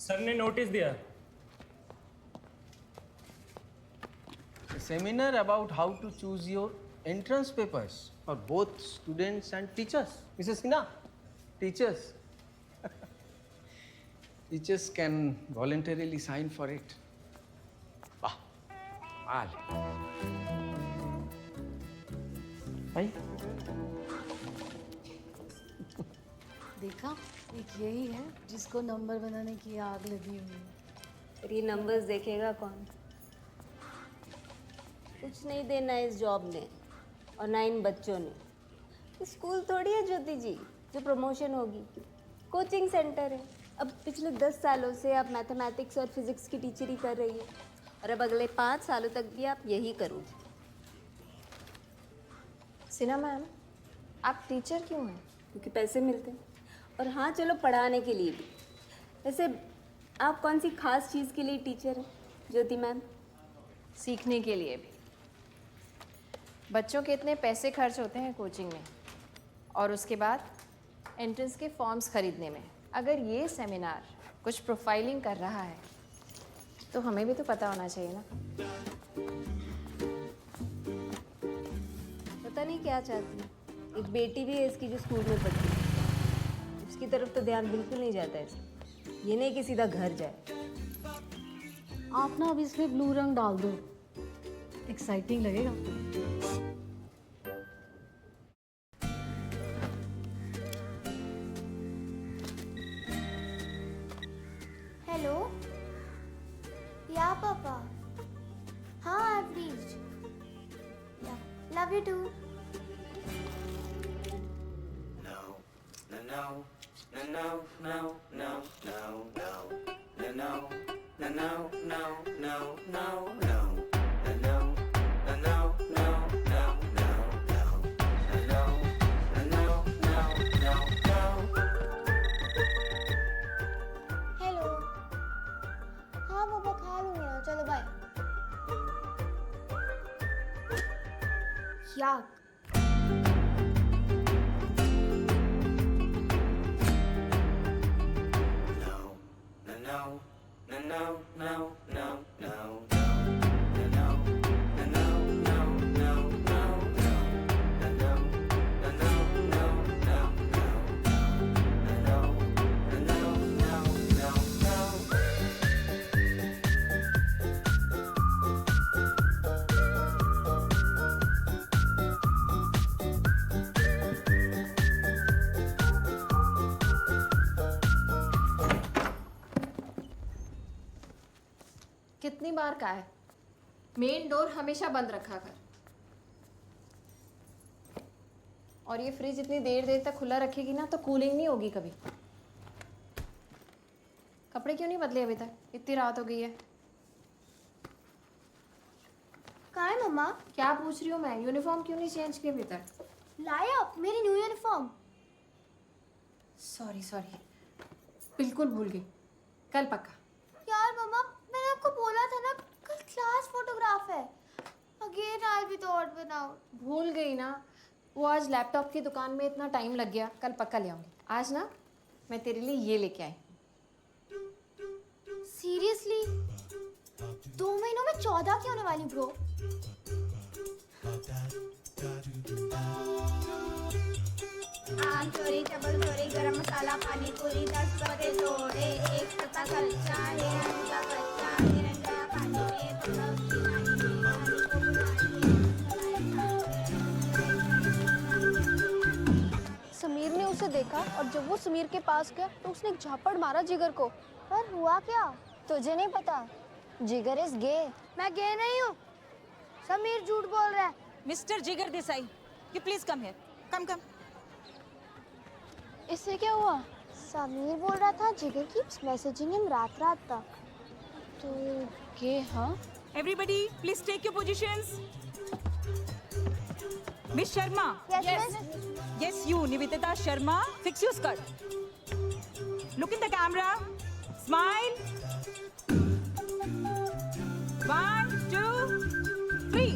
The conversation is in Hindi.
सर ने नोटिस दिया। Seminar about how to choose your entrance papers for both students and teachers. Mrs. Sinha, teachers. Teachers can voluntarily sign for it. Wow. Mal. भाई देखा, एक यही है जिसको नंबर बनाने की आग लगी हुई है। पर ये नंबर्स देखेगा कौन? कुछ नहीं देना इस जॉब ने और ना इन बच्चों ने। स्कूल थोड़ी है ज्योति जी जो प्रमोशन होगी, कोचिंग सेंटर है। अब पिछले 10 सालों से आप मैथमेटिक्स और फिजिक्स की टीचरी कर रही है और अब अगले 5 सालों तक भी आप यही करोगी। सिन्हा मैम, आप टीचर क्यों हैं? क्योंकि पैसे मिलते हैं, और हाँ चलो पढ़ाने के लिए भी। वैसे आप कौन सी खास चीज़ के लिए टीचर हैं ज्योति मैम? सीखने के लिए भी। बच्चों के इतने पैसे खर्च होते हैं कोचिंग में और उसके बाद एंट्रेंस के फॉर्म्स खरीदने में। अगर ये सेमिनार कुछ प्रोफाइलिंग कर रहा है तो हमें भी तो पता होना चाहिए ना। पता नहीं क्या चाहती है। एक बेटी भी है इसकी जो स्कूल में पढ़ती है, उसकी तरफ तो ध्यान बिल्कुल नहीं जाता है इसका। ये नहीं कि सीधा घर जाए। आप ना अब इसमें ब्लू रंग डाल दो, एक्साइटिंग लगेगा। हेलो, या पापा। हाँ, I've reached. Yeah, love you too. Hello. हाँ पापा, खा लूंगी ना, चलो बाय। याक। कितनी बार कहा है, मेन डोर हमेशा बंद रखा कर। और ये फ्रिज इतनी देर देर तक खुला रखेगी ना तो कूलिंग नहीं होगी कभी। कपड़े क्यों नहीं बदले अभी तक? इतनी रात हो गई है। कहाँ है मम्मा? क्या पूछ रही हूँ मैं? यूनिफॉर्म क्यों नहीं चेंज की अभी तक? लाया मेरी न्यू यूनिफॉर्म। सॉरी, बिल्कुल भूल गई। कल पक्का। यार मम्मा, मैंने आपको बोला था ना, कल क्लास फोटोग्राफ है। Again I will be odd one out. भूल गई ना, वो आज लैपटॉप की दुकान में इतना टाइम लग गया। कल पक्का ले आऊंगी। आज ना मैं तेरे लिए ये लेके आई। सीरियसली? 2 महीनों में 14 की होने वाली ब्रो। आम चोरी, डबल चोरी, गरम मसाला, पानी पूरी, 10 पत्ते तोड़े, एक पत्ता कच्चा, हिरण का बच्चा, हिरण गया पानी में, पत्ता उसकी नानी में, नानी को बुलाई। समीर ने उसे देखा और जब वो समीर के पास गया तो उसने एक झापड़ मारा जिगर को। पर हुआ क्या? तुझे नहीं पता, जिगर इज गे। मैं गे नहीं हूँ, समीर झूठ बोल रहा है। Mister Jigar Desai, you please come here. Come. इससे क्या हुआ? समीर बोल रहा था जिगर कीप्स मैसेजिंग हिम रात तक। तो गे? हाँ। Everybody please take your positions. Miss Sharma. Yes, you, Nivedita Sharma. Fix your skirt. Look in the camera. Smile. 1, 2, 3.